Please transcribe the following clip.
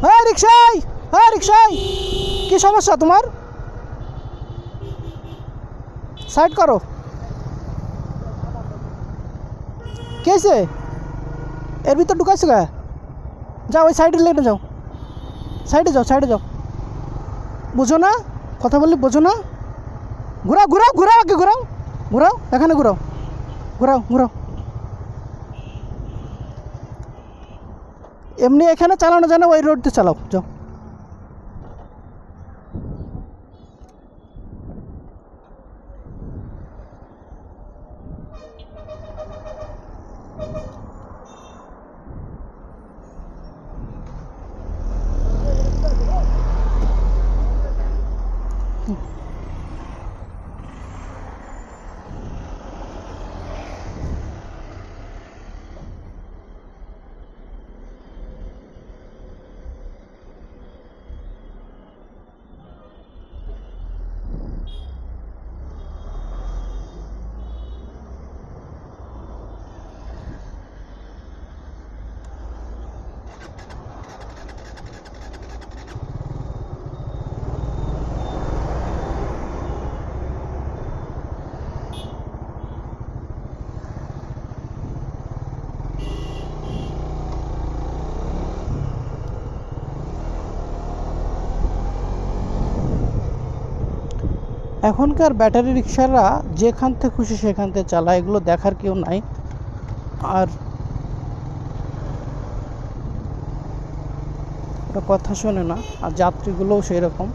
হ্যাঁ রিক্সায়, হ্যাঁ রিক্সায়, কি সমস্যা তোমার? সাইড করো। কে আছে? এর ভিতর ঢুকাইছো গা? যাও ওই সাইডের লেনে যাও, সাইডে যাও, সাইডে যাও। বুঝো না কথা বললে? বোঝো না? ঘুরাও ঘুরাও ঘুরাও, আগে ঘুরাও, ঘুরাও, এখানে ঘুরাও, ঘুরাও ঘুরাও। এমনি এখানে চালানো যায় না, ওই রোড দিয়ে চালাও, যাও। এখনকার ব্যাটারি রিক্সারা যেখান থেকে খুশি সেখান থেকে চালায়, এগুলো দেখার কেউ নাই। আর ওরা কথা শোনে না, আর যাত্রীগুলোও সেই রকম।